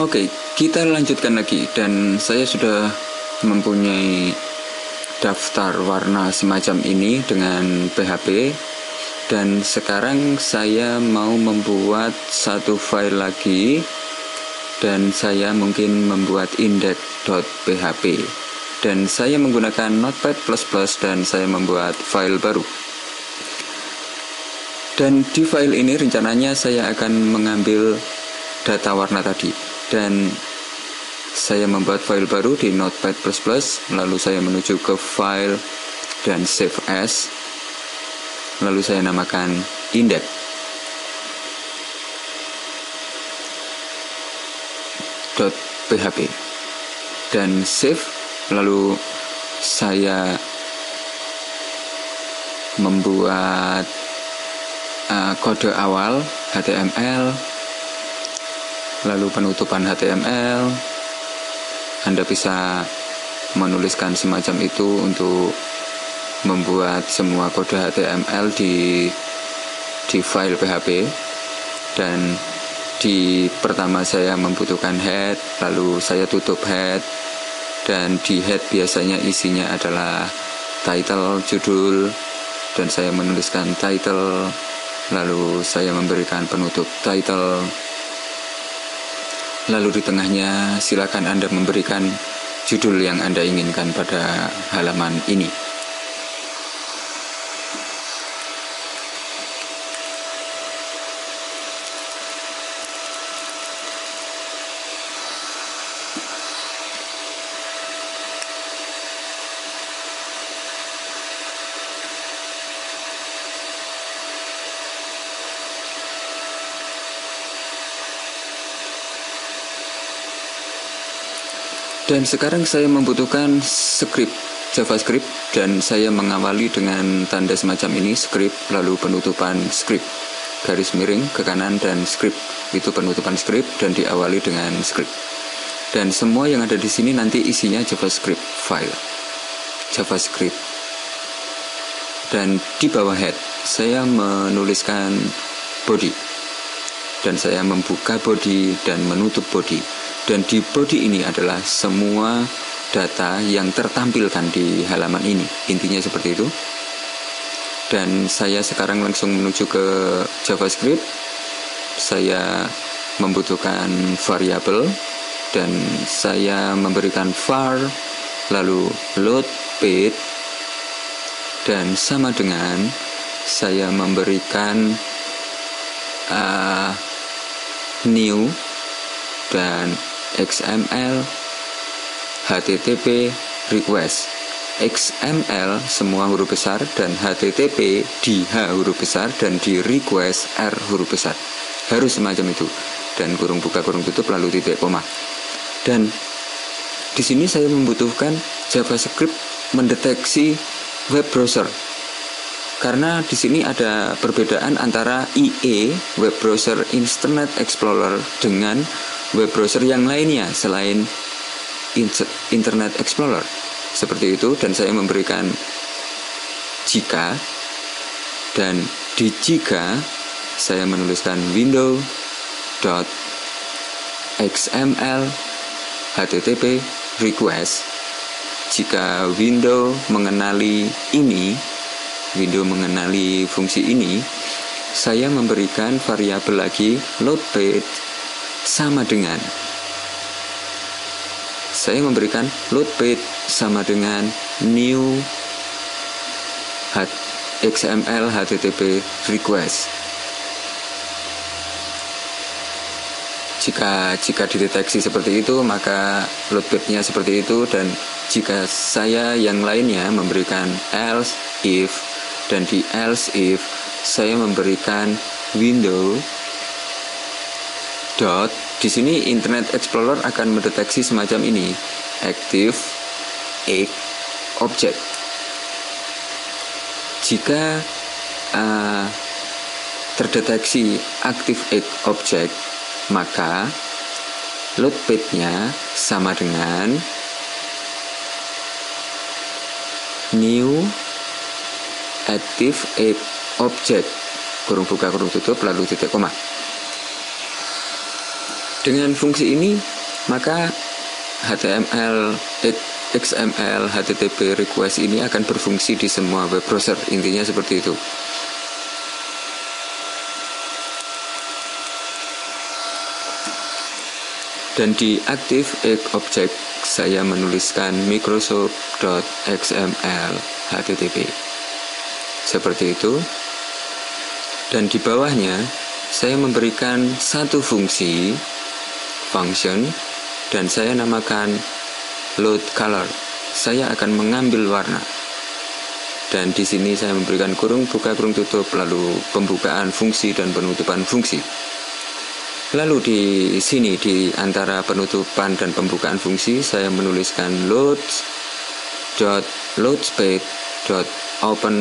Oke, kita lanjutkan lagi. Dan saya sudah mempunyai daftar warna semacam ini dengan PHP. Dan sekarang saya mau membuat satu file lagi. Dan saya mungkin membuat index.php. Dan saya menggunakan Notepad++ dan saya membuat file baru. Dan di file ini rencananya saya akan mengambil data warna tadi. Dan saya membuat file baru di Notepad++, lalu saya menuju ke file dan save as, lalu saya namakan index.php dan save. Lalu saya membuat kode awal HTML, lalu penutupan HTML. Anda bisa menuliskan semacam itu untuk membuat semua kode HTML di file PHP. Dan di pertama saya membutuhkan head, lalu saya tutup head. Dan di head biasanya isinya adalah title, judul, dan saya menuliskan title, lalu saya memberikan penutup title. Lalu di tengahnya silakan Anda memberikan judul yang Anda inginkan pada halaman ini. Dan sekarang saya membutuhkan script JavaScript, dan saya mengawali dengan tanda semacam ini, script, lalu penutupan script, garis miring ke kanan, dan script, itu penutupan script, dan diawali dengan script. Dan semua yang ada di sini nanti isinya JavaScript file, JavaScript. Dan di bawah head, saya menuliskan body, dan saya membuka body dan menutup body. Dan di body ini adalah semua data yang tertampilkan di halaman ini. Intinya seperti itu. Dan saya sekarang langsung menuju ke JavaScript. Saya membutuhkan variabel, dan saya memberikan var, lalu load page, dan sama dengan saya memberikan new dan XML, HTTP, request. XML semua huruf besar, dan HTTP di H huruf besar, dan di request R huruf besar. Harus semacam itu. Dan kurung buka kurung tutup lalu titik koma. Dan di sini saya membutuhkan JavaScript mendeteksi web browser. Karena di sini ada perbedaan antara IE, web browser Internet Explorer, dengan web browser yang lainnya selain Internet Explorer. Seperti itu. Dan saya memberikan jika, dan di jika saya menuliskan window.xml http request. Jika window mengenali ini, window mengenali fungsi ini, saya memberikan variabel lagi load page sama dengan, saya memberikan load page sama dengan new XML HTTP request. Jika dideteksi seperti itu, maka load page-nya seperti itu. Dan jika saya yang lainnya memberikan else if, dan di else if saya memberikan window di sini Internet Explorer akan mendeteksi semacam ini, active egg object. Jika terdeteksi active egg object, maka load page-nya sama dengan new active egg object, kurung buka kurung tutup lalu titik koma. Dengan fungsi ini maka HTML, XML, HTTP request ini akan berfungsi di semua web browser. Intinya seperti itu. Dan di active object saya menuliskan Microsoft.xml HTTP. Seperti itu. Dan di bawahnya saya memberikan satu fungsi function dan saya namakan load color. Saya akan mengambil warna. Dan di sini saya memberikan kurung buka kurung tutup, lalu pembukaan fungsi dan penutupan fungsi. Lalu di sini di antara penutupan dan pembukaan fungsi saya menuliskan loadspace.open,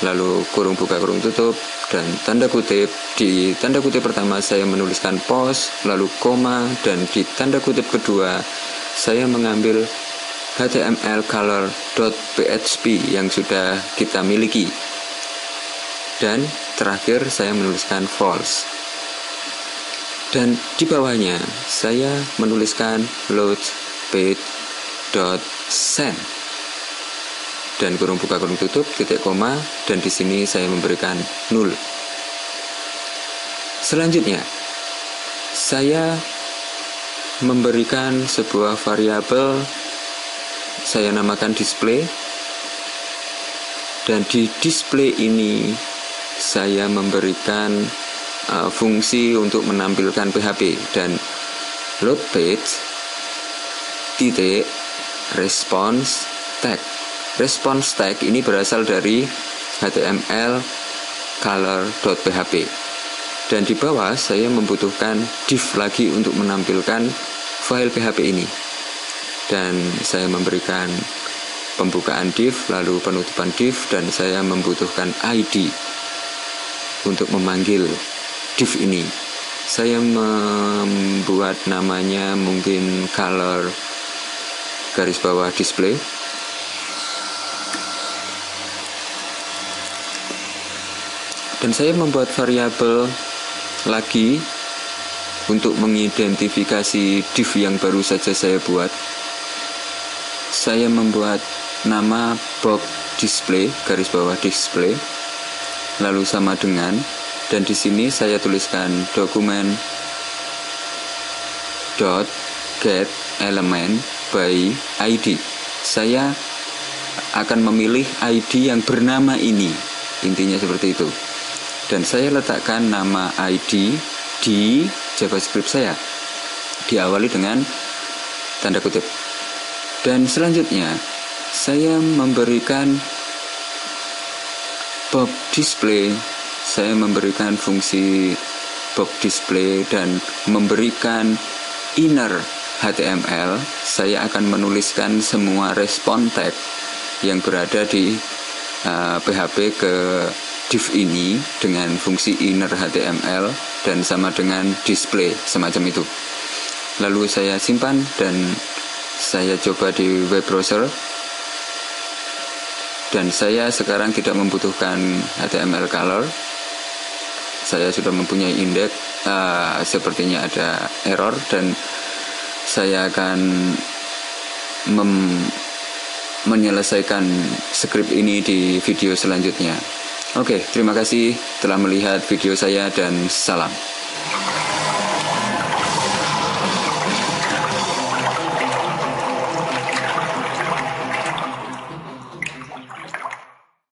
lalu kurung buka kurung tutup dan tanda kutip. Di tanda kutip pertama saya menuliskan pause, lalu koma, dan di tanda kutip kedua saya mengambil HTML color.php yang sudah kita miliki. Dan terakhir saya menuliskan false. Dan di bawahnya saya menuliskan loadpage.send dan kurung buka kurung tutup titik koma, dan di sini saya memberikan null. Selanjutnya saya memberikan sebuah variabel, saya namakan display, dan di display ini saya memberikan fungsi untuk menampilkan PHP. Dan load page titik response tag. Response tag ini berasal dari HTML color.php. Dan di bawah saya membutuhkan div lagi untuk menampilkan file PHP ini. Dan saya memberikan pembukaan div, lalu penutupan div, dan saya membutuhkan ID untuk memanggil div ini. Saya membuat namanya mungkin color garis bawah display. Dan saya membuat variabel lagi untuk mengidentifikasi div yang baru saja saya buat. Saya membuat nama box display garis bawah display, lalu sama dengan, dan di sini saya tuliskan dokumen .get element by ID. Saya akan memilih ID yang bernama ini. Intinya seperti itu. Dan saya letakkan nama ID di JavaScript saya. Diawali dengan tanda kutip. Dan selanjutnya saya memberikan box display. Saya memberikan fungsi box display dan memberikan inner HTML. Saya akan menuliskan semua respon tag yang berada di PHP ke div ini dengan fungsi inner HTML dan sama dengan display, semacam itu. Lalu saya simpan dan saya coba di web browser. Dan saya sekarang tidak membutuhkan HTML color. Saya sudah mempunyai indeks, sepertinya ada error, dan saya akan menyelesaikan skrip ini di video selanjutnya. Oke, terima kasih telah melihat video saya dan salam.